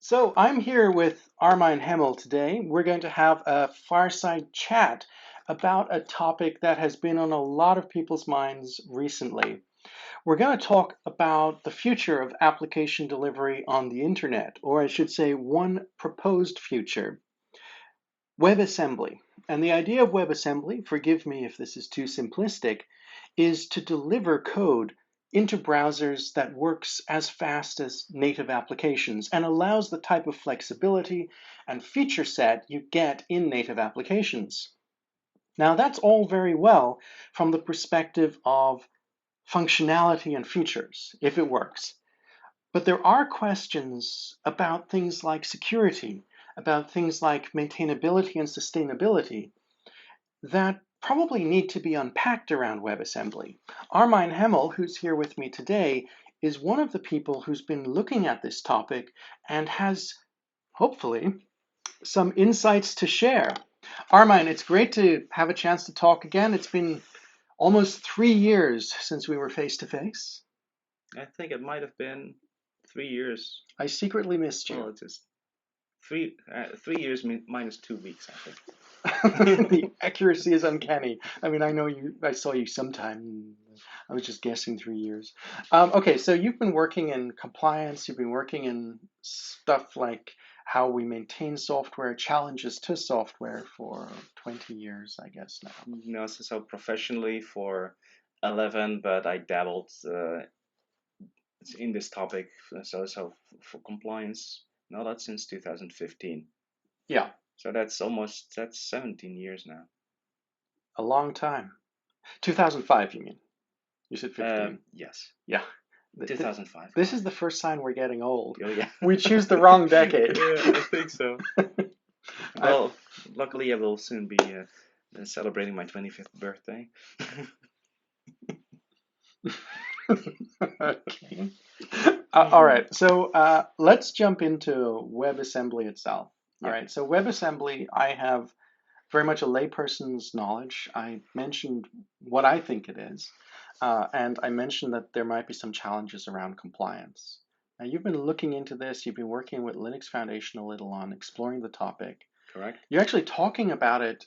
So I'm here with Armijn Hemel today. We're going to have a fireside chat about a topic that has been on a lot of people's minds recently. We're going to talk about the future of application delivery on the internet, or I should say one proposed future, WebAssembly. And the idea of WebAssembly, forgive me if this is too simplistic, is to deliver code into browsers that works as fast as native applications and allows the type of flexibility and feature set you get in native applications. Now, that's all very well from the perspective of functionality and features, if it works. But there are questions about things like security, about things like maintainability and sustainability that probably need to be unpacked around WebAssembly. Armijn Hemel, who's here with me today, is one of the people who's been looking at this topic and has, hopefully, some insights to share. Armijn, it's great to have a chance to talk again. It's been almost 3 years since we were face to face. I think it might have been 3 years. I secretly missed Well, you. it is 3 years minus 2 weeks, I think. The accuracy is uncanny. I mean, I know you. I saw you sometime. I was just guessing 3 years. Okay, so you've been working in compliance. You've been working in stuff like how we maintain software, challenges to software for 20 years, I guess now. So professionally for 11, but I dabbled in this topic. So for compliance, no, that's since 2015. Yeah, So that's 17 years now. a long time. 2005, you mean? You said 15. Yes, Yeah. 2005. This is the first sign we're getting old. Oh yeah. We choose the wrong decade. Yeah, I think so. Well, luckily I will soon be celebrating my 25th birthday. Okay. All right. So let's jump into WebAssembly itself. All Yeah. right. So WebAssembly, I have very much a layperson's knowledge. I mentioned what I think it is, and I mentioned that there might be some challenges around compliance. Now, you've been looking into this. You've been working with Linux Foundation a little on exploring the topic. Correct. You're actually talking about it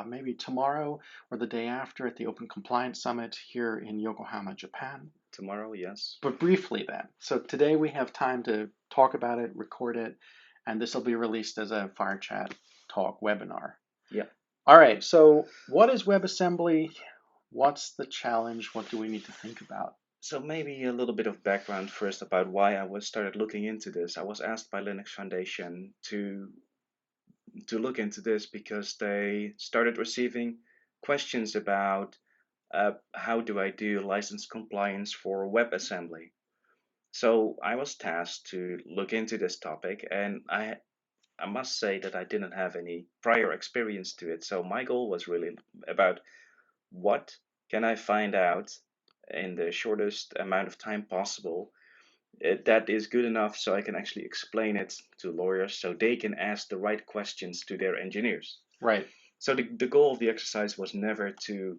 maybe tomorrow or the day after at the Open Compliance Summit here in Yokohama, Japan. Tomorrow, yes. But briefly then. So today we have time to talk about it, record it, and this will be released as a Fire Chat Talk webinar. Yeah. All right, so what is WebAssembly? What's the challenge? What do we need to think about? So maybe a little bit of background first about why I started looking into this. I was asked by Linux Foundation to look into this because they started receiving questions about how do I do license compliance for WebAssembly. So I was tasked to look into this topic, and I must say that I didn't have any prior experience to it. So my goal was really about what can I find out in the shortest amount of time possible that is good enough so I can actually explain it to lawyers so they can ask the right questions to their engineers. Right. So the goal of the exercise was never to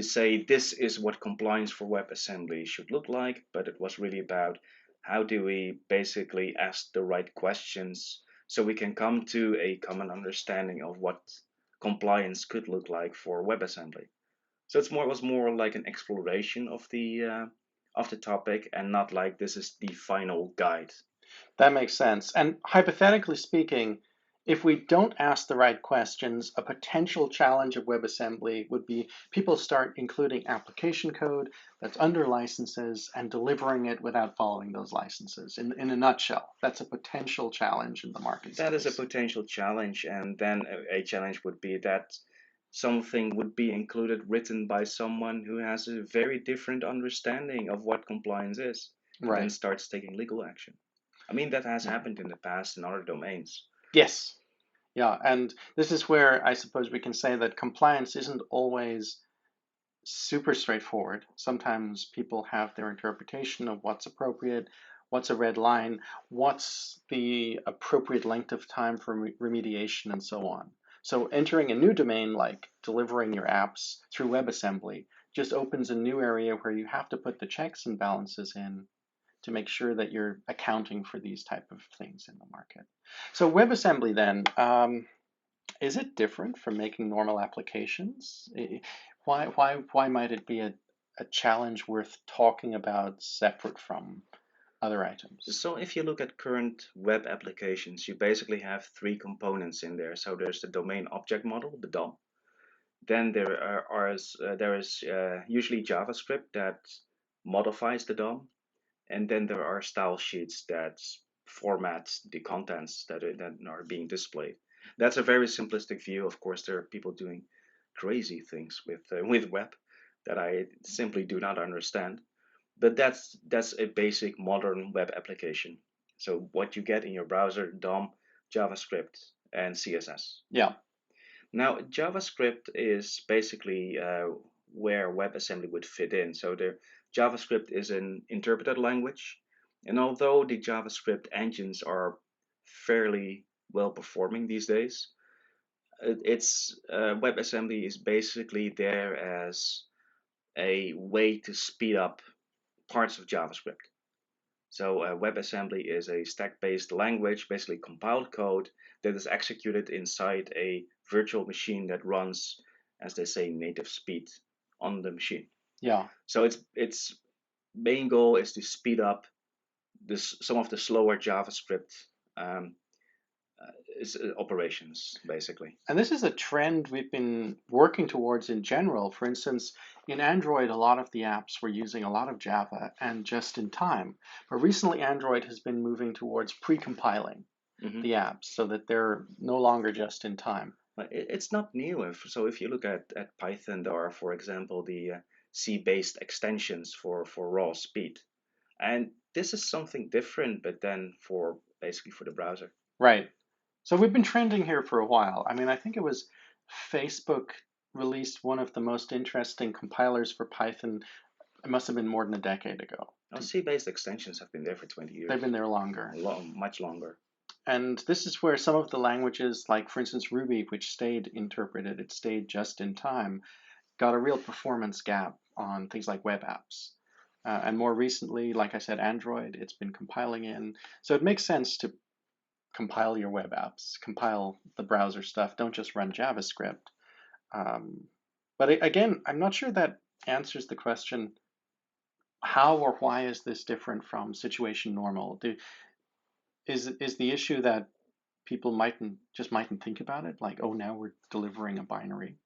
say this is what compliance for WebAssembly should look like, but it was really about how do we basically ask the right questions so we can come to a common understanding of what compliance could look like for WebAssembly. So it was more like an exploration of the topic and not like this is the final guide. That makes sense. And hypothetically speaking, if we don't ask the right questions, a potential challenge of WebAssembly would be people start including application code that's under licenses and delivering it without following those licenses. In a nutshell, that's a potential challenge in the market That is a space. potential challenge, and then a challenge would be that something would be included written by someone who has a very different understanding of what compliance is and then Right. starts taking legal action. I mean, that has happened in the past in other domains. Yes. Yeah. And this is where I suppose we can say that compliance isn't always super straightforward. Sometimes people have their interpretation of what's appropriate, what's a red line, what's the appropriate length of time for remediation, and so on. So entering a new domain like delivering your apps through WebAssembly just opens a new area where you have to put the checks and balances in to make sure that you're accounting for these type of things in the market. So WebAssembly then, is it different from making normal applications? Why might it be a challenge worth talking about separate from other items? So if you look at current web applications, you basically have three components in there. So there's the domain object model, the DOM. Then there is usually JavaScript that modifies the DOM, and then there are style sheets that format the contents that are being displayed. That's a very simplistic view. Of course, there are people doing crazy things with web that I simply do not understand. But that's a basic modern web application. So what you get in your browser, DOM, JavaScript, and CSS. Yeah. Now, JavaScript is basically where WebAssembly would fit in. So the JavaScript is an interpreted language, and although the JavaScript engines are fairly well performing these days, it's WebAssembly is basically there as a way to speed up parts of JavaScript. So WebAssembly is a stack-based language, basically compiled code that is executed inside a virtual machine that runs, as they say, native speed on the machine. Yeah. So its main goal is to speed up some of the slower JavaScript um, operations, basically. And this is a trend we've been working towards in general. For instance, in Android, a lot of the apps were using a lot of Java and just in time. But recently, Android has been moving towards pre-compiling the apps so that they're no longer just in time. But it's not new. So if you look at Python, there are, for example, the C-based extensions for raw speed. And this is something different, but then for basically for the browser. Right. So we've been trending here for a while. I mean, I think it was Facebook released one of the most interesting compilers for Python. It must have been more than a decade ago. Now, C-based extensions have been there for 20 years. They've been there longer. Much longer. And this is where some of the languages, like for instance Ruby, which stayed interpreted, it stayed just in time, got a real performance gap on things like web apps. And more recently, like I said, Android, it's been compiling in. So it makes sense to compile your web apps, compile the browser stuff. Don't just run JavaScript. But again, I'm not sure that answers the question, how or why is this different from situation normal? Is the issue that people mightn't think about it, like, oh, now we're delivering a binary?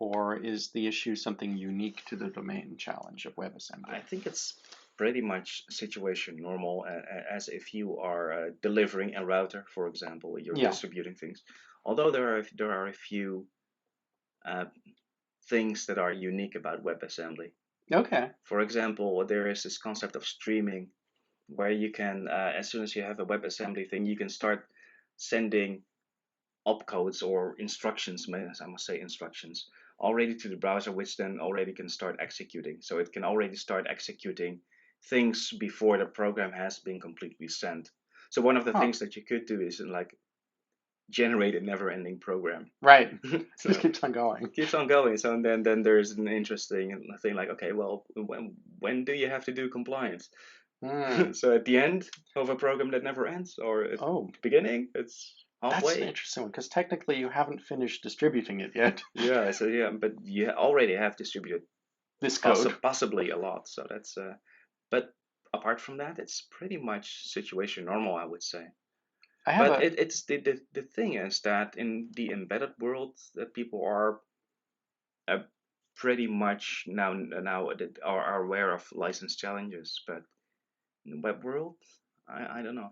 Or is the issue something unique to the domain challenge of WebAssembly? I think it's pretty much situation normal, as if you are delivering a router, for example, you're distributing things. Although there are a few things that are unique about WebAssembly. Okay. For example, there is this concept of streaming, where you can, as soon as you have a WebAssembly thing, you can start sending opcodes or instructions, I must say instructions, already to the browser, which then already can start executing. So it can already start executing things before the program has been completely sent. So one of the things that you could do is like generate a never-ending program. Right. So just keeps on going. Keeps on going. So then there's an interesting thing like, okay, well, when do you have to do compliance? So at the end of a program that never ends, or at the beginning, it's halfway. That's an interesting one, because technically you haven't finished distributing it yet. Yeah, so yeah, but you already have distributed this code, possibly a lot. So that's but apart from that, it's pretty much situation normal, I would say. It's the thing is that in the embedded world, that people are pretty much now are aware of license challenges, but in the web world, I don't know.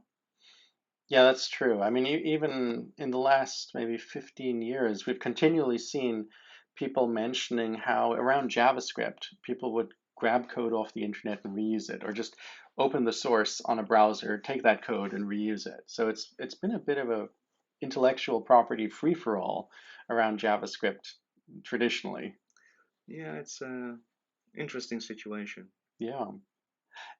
Yeah, that's true. I mean, even in the last maybe 15 years, we've continually seen people mentioning how around JavaScript, people would grab code off the internet and reuse it, or just open the source on a browser, take that code and reuse it. So it's been a bit of a intellectual property free-for-all around JavaScript traditionally. Yeah, it's an interesting situation. Yeah.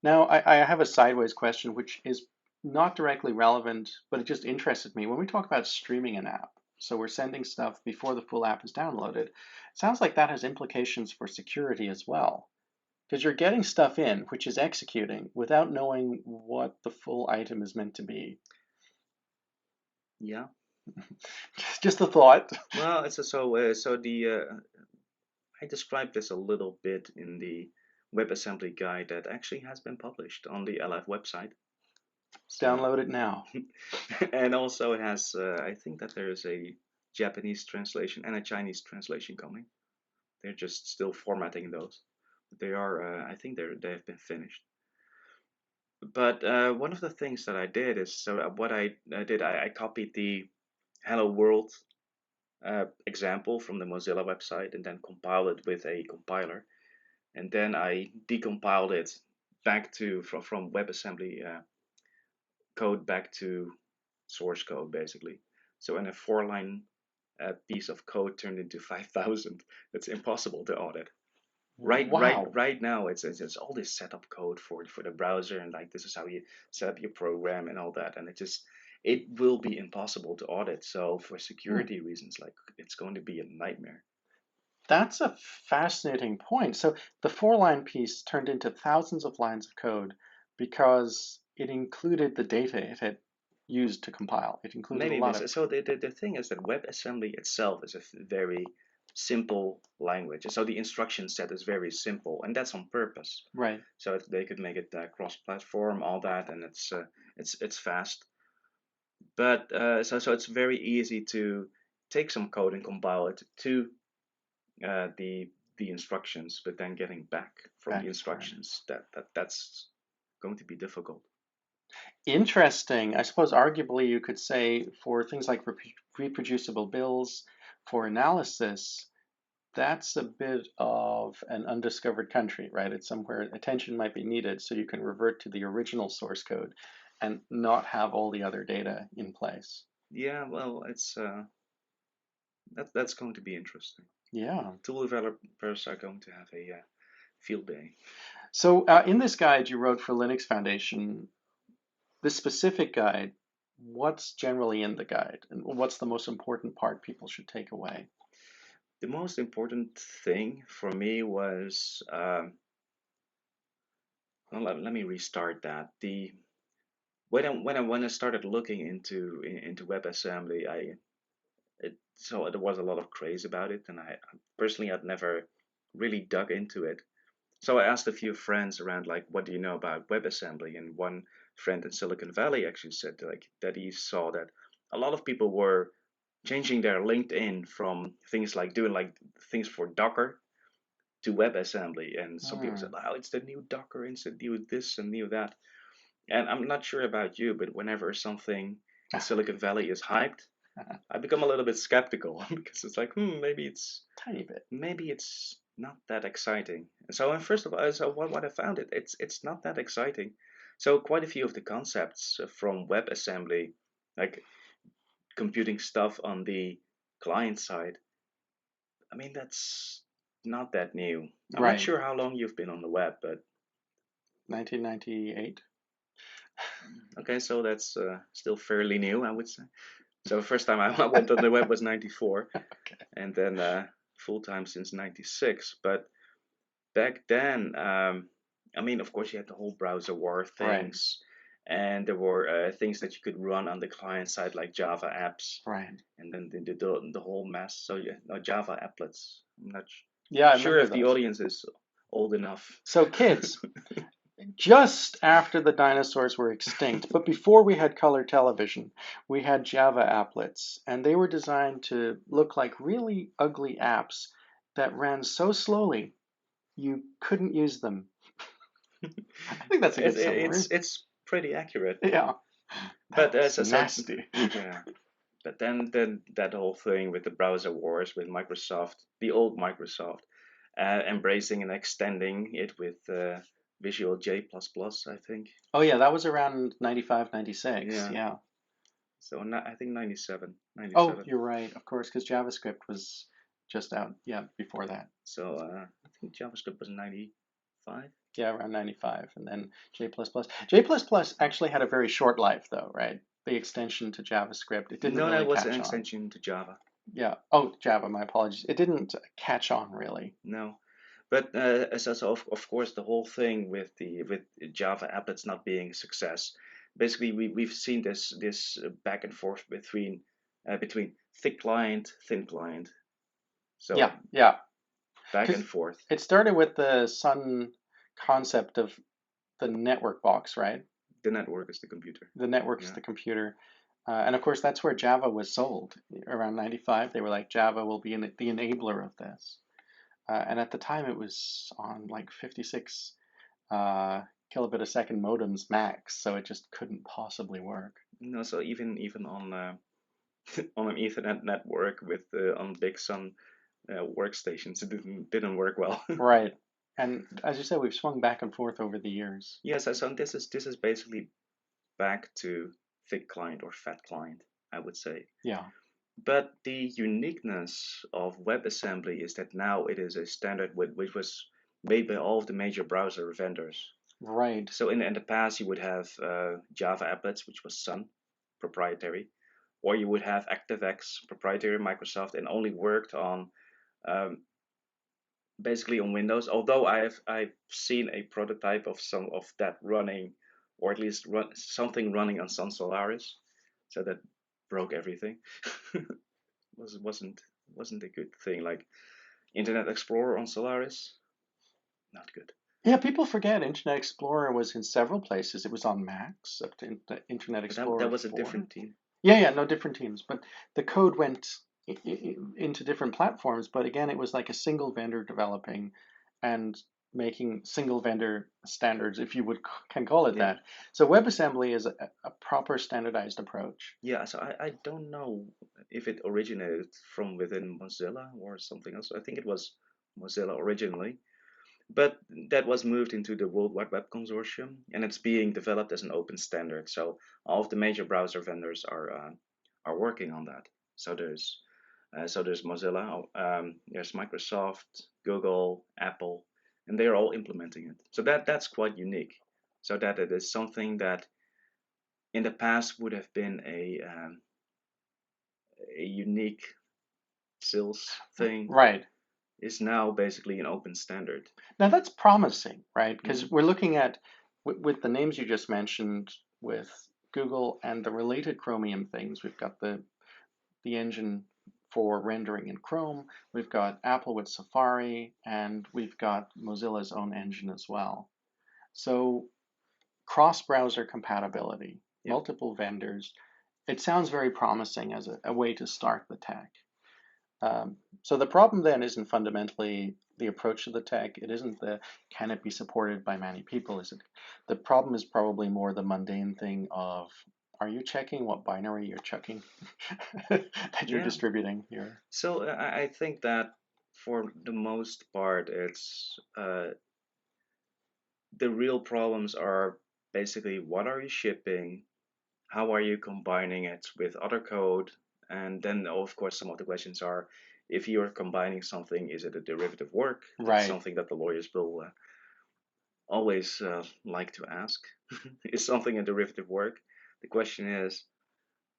Now, I have a sideways question, which is not directly relevant, but it just interested me. When we talk about streaming an app, so we're sending stuff before the full app is downloaded, it sounds like that has implications for security as well. Because you're getting stuff in, which is executing, without knowing what the full item is meant to be. Yeah. Just a thought. Well, I described this a little bit in the WebAssembly guide that actually has been published on the LF website. So, Download it now. and also it has, I think that there is a Japanese translation and a Chinese translation coming. They're just still formatting those. They are, I think they have been finished. But one of the things that I did is, what I did, I copied the Hello World example from the Mozilla website and then compiled it with a compiler. And then I decompiled it back to from WebAssembly code back to source code basically. So in a 4-line piece of code turned into 5,000. That's impossible to audit. Wow. Right now it's all this setup code for the browser, and like this is how you set up your program and all that, and it will be impossible to audit. So for security reasons, like it's going to be a nightmare. That's a fascinating point. So the 4-line piece turned into thousands of lines of code because it included the data it had used to compile. It included a Maybe lot of. so. The thing is that WebAssembly itself is a very simple language. So the instruction set is very simple, and that's on purpose. Right. So they could make it cross-platform, all that, and it's fast. But so it's very easy to take some code and compile it to the instructions, but then getting back from the instructions, that's going to be difficult. Interesting. I suppose arguably you could say for things like reproducible bills, for analysis, that's a bit of an undiscovered country, right? It's somewhere attention might be needed so you can revert to the original source code and not have all the other data in place. Yeah, well, it's that's going to be interesting. Yeah. Tool developers are going to have a field day. So in this guide you wrote for Linux Foundation, this specific guide, what's generally in the guide and what's the most important part people should take away? The most important thing for me was, well, let me restart that. The when I started looking into WebAssembly, so there was a lot of craze about it, and I personally had never really dug into it. So I asked a few friends around, like, what do you know about WebAssembly? And one friend in Silicon Valley actually said like that he saw that a lot of people were changing their LinkedIn from things like doing like things for Docker to WebAssembly, and some people said, "Oh, it's the new Docker, it's the new this and new that." And I'm not sure about you, but whenever something in Silicon Valley is hyped, I become a little bit skeptical because it's like, maybe it's Tiny bit. maybe it's not that exciting. So, and first of all, so what I found it's not that exciting. So quite a few of the concepts from WebAssembly, like computing stuff on the client side, I mean that's not that new. I'm not Right. sure how long you've been on the web, but 1998. okay, so that's still fairly new, I would say. So the first time I went on the web was 94, Okay. and then full time since 96. But back then, I mean, of course, you had the whole browser war Right. things, and there were things that you could run on the client side, like Java apps, Right. and then the whole mess. So yeah, no, Java applets. I'm not Yeah, I sure remember if the those. audience is old enough. So kids, just after the dinosaurs were extinct, but before we had color television, we had Java applets, and they were designed to look like really ugly apps that ran so slowly you couldn't use them. I think that's a good summary. It's pretty accurate. Yeah, that But was nasty. yeah. But then that whole thing with the browser wars with Microsoft, the old Microsoft, embracing and extending it with Visual J++, I think. Oh yeah, that was around 95, 96. Yeah. Yeah. So I think 97, Oh, 97. you're right, of course, because JavaScript was just out, yeah, before that. So I think JavaScript was 95. Yeah, around 95, and then J++. J++ actually had a very short life, though, right? The extension to JavaScript, it didn't No, that really was an catch on. extension to Java. Yeah. Oh, Java, my apologies. It didn't catch on, really. No. But of course, the whole thing with the with Java applets not being a success, basically we've seen this back and forth between thick client, thin client. Yeah, So yeah. back Because and forth. it started with the Sun concept of the network box, right? The network is the computer. The network's Yeah. the computer. And of course, that's where Java was sold. Around 95, they were like, Java will be the enabler of this. And at the time, it was on like 56 uh, kilobit a second modems max, so it just couldn't possibly work. No, so even on on an Ethernet network with on Big Sun workstations, it didn't work well. Right. And as you said, we've swung back and forth over the years. Yes, so this is basically back to thick client or fat client, I would say. Yeah. But the uniqueness of WebAssembly is that now it is a standard which was made by all of the major browser vendors. Right. So in the past, you would have Java applets, which was Sun, proprietary, or you would have ActiveX, proprietary Microsoft, and only worked on um, basically on Windows. Although I've seen a prototype of some of that running, or at least something running on Sun Solaris, so that broke everything. was wasn't a good thing. Like Internet Explorer on Solaris, not good. Yeah, people forget Internet Explorer was in several places. It was on Macs up to Internet But that Explorer was a 4. different team. Yeah, yeah, no different teams, but the code went into different platforms. But again, it was like a single vendor developing and making single vendor standards, if you can call it Yeah. that. So WebAssembly is a proper standardized approach. Yeah, so I don't know if it originated from within Mozilla or something else. I think it was Mozilla originally, but that was moved into the World Wide Web Consortium, and it's being developed as an open standard. So all of the major browser vendors are working on that. So there's Mozilla, there's Microsoft, Google, Apple, and they're all implementing it. So that's quite unique. So that it is something that in the past would have been a unique sales thing Right. is now basically an open standard. Now that's promising, right? Hmm. Because we're looking at, with the names you just mentioned, with Google and the related Chromium things, we've got the engine for rendering in Chrome, we've got Apple with Safari, and we've got Mozilla's own engine as well. So cross-browser compatibility, Yep. multiple vendors, it sounds very promising as a way to start the tech. So the problem then isn't fundamentally the approach to the tech. It isn't the can it be supported by many people? Is it? The problem is probably more the mundane thing of are you checking what binary you're checking that you're Yeah. distributing here? So I think that for the most part, it's the real problems are basically what are you shipping, how are you combining it with other code, and then of course some of the questions are if you're combining something, is it a derivative work? That's Right. something that the lawyers will always like to ask. Is something a derivative work? The question is,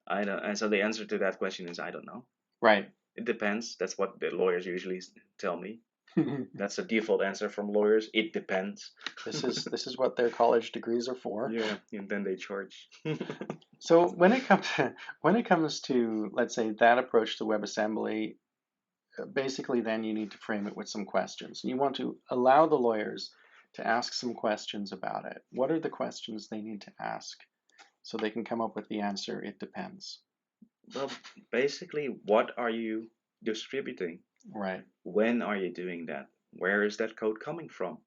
I don't, and so the answer to that question is I don't know. Right. It depends. That's what the lawyers usually tell me. That's the default answer from lawyers. It depends. This is what their college degrees are for. Yeah, and then they charge. So when it comes to let's say that approach to WebAssembly, basically then you need to frame it with some questions. You want to allow the lawyers to ask some questions about it. What are the questions they need to ask so they can come up with the answer? It depends. Well, basically, what are you distributing? Right. When are you doing that? Where is that code coming from?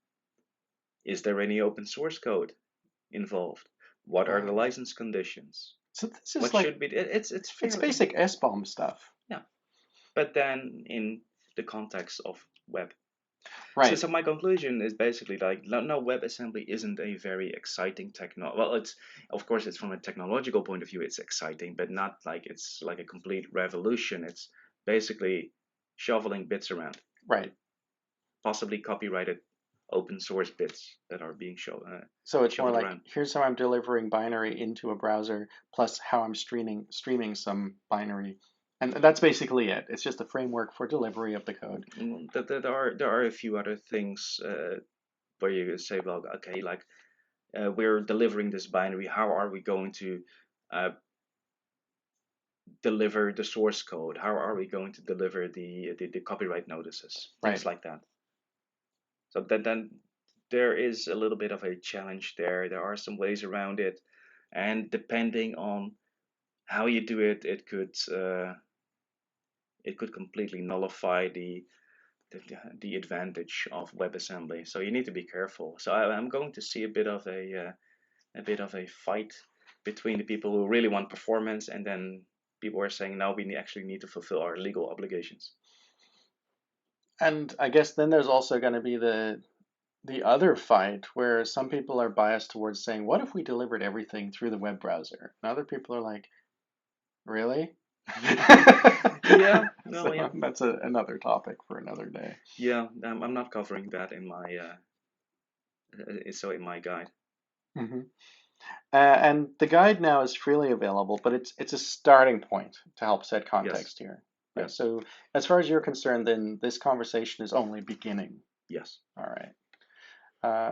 Is there any open source code involved? What are the Oh. license conditions? So this is What like should be? It's it's fairly, basic SBOM stuff. yeah. But then in the context of web. So, Right. so my conclusion is basically like no, WebAssembly isn't a very exciting techno. Well, it's of course it's from a technological point of view it's exciting, but not like it's like a complete revolution. It's basically shoveling bits around, Right. possibly copyrighted open source bits that are being So it's more shoveled like around. here's how I'm delivering binary into a browser plus how I'm streaming some binary And that's basically it. It's just a framework for delivery of the code. There are a few other things where you say, well, okay, like we're delivering this binary. How are we going to deliver the source code? How are we going to deliver the copyright notices? Things Right. like that. So then there is a little bit of a challenge there. There are some ways around it, and depending on how you do it, it could completely nullify the advantage of WebAssembly. So you need to be careful. So I'm going to see a bit of a fight between the people who really want performance, and then people are saying, no, we actually need to fulfill our legal obligations. And I guess then there's also going to be the other fight where some people are biased towards saying, what if we delivered everything through the web browser? And other people are like, really? Yeah, no, So yeah, that's another topic for another day. yeah. I'm not covering that in my in my guide. Hmm. And the guide now is freely available, but it's a starting point to help set Yes, context here. Right. yes, So as far as you're concerned, then this conversation is only beginning. yes. All right.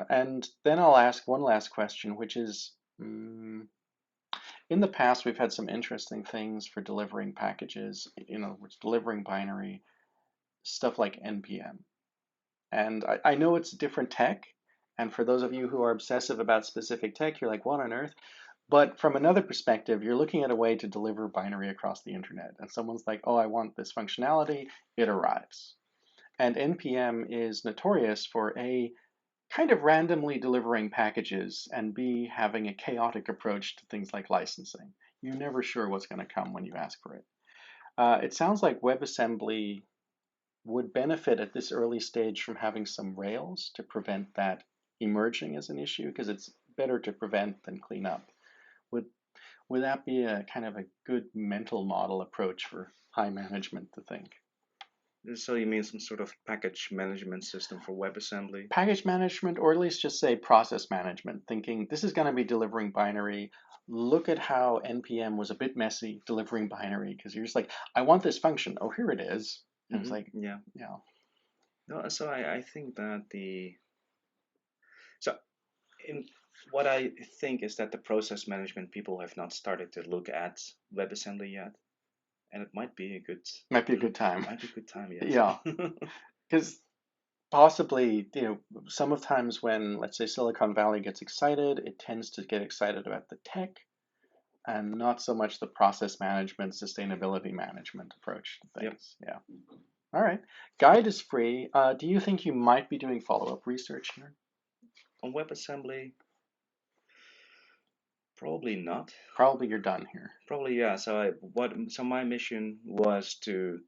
And then I'll ask one last question, which is, in the past, we've had some interesting things for delivering packages, in other words, delivering binary, stuff like NPM. And I know it's different tech. And for those of you who are obsessive about specific tech, you're like, what on earth? But from another perspective, you're looking at a way to deliver binary across the internet. And someone's like, oh, I want this functionality, it arrives. And NPM is notorious for A, kind of randomly delivering packages, and B, having a chaotic approach to things like licensing. You're never sure what's going to come when you ask for it. It sounds like WebAssembly would benefit at this early stage from having some rails to prevent that emerging as an issue, because it's better to prevent than clean up. Would would that be a kind of a good mental model approach for high management to think? So you mean some sort of package management system for WebAssembly? Package management, or at least just say process management, thinking this is going to be delivering binary. Look at how NPM was a bit messy delivering binary, because you're just like, I want this function. Oh, here it is. And it's like, Yeah. yeah. No, so I think that so in what I think is that the process management people have not started to look at WebAssembly yet, and it might be a good Might be a good time. might be a good time, yes. Yeah. Because possibly, some of times when, let's say, Silicon Valley gets excited, it tends to get excited about the tech and not so much the process management, sustainability management approach to Yep. things. Yeah. All right. Guide is free. Do you think you might be doing follow-up research here? On WebAssembly, probably not. Probably you're done here. Probably yeah. So my mission was to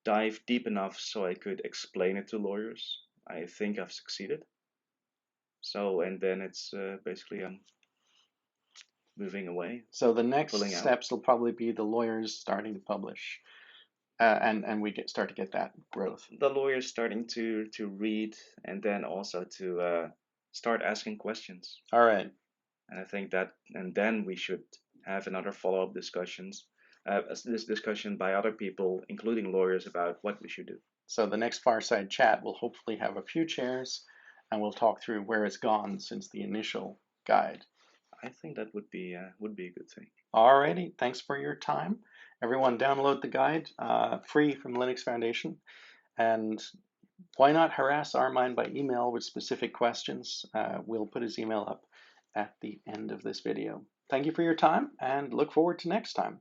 dive deep enough so I could explain it to lawyers. I think I've succeeded. So and then it's basically moving away, So the next pulling out. steps will probably be the lawyers starting to publish, and we start to get that growth. The lawyers starting to read and then also to start asking questions. All right. And I think that, and then we should have another follow-up discussions, this discussion by other people, including lawyers, about what we should do. So the next Fireside chat will hopefully have a few chairs, and we'll talk through where it's gone since the initial guide. I think that would be a good thing. Alrighty, thanks for your time. Everyone download the guide, free from Linux Foundation. And why not harass Armijn by email with specific questions? We'll put his email up at the end of this video. Thank you for your time and look forward to next time.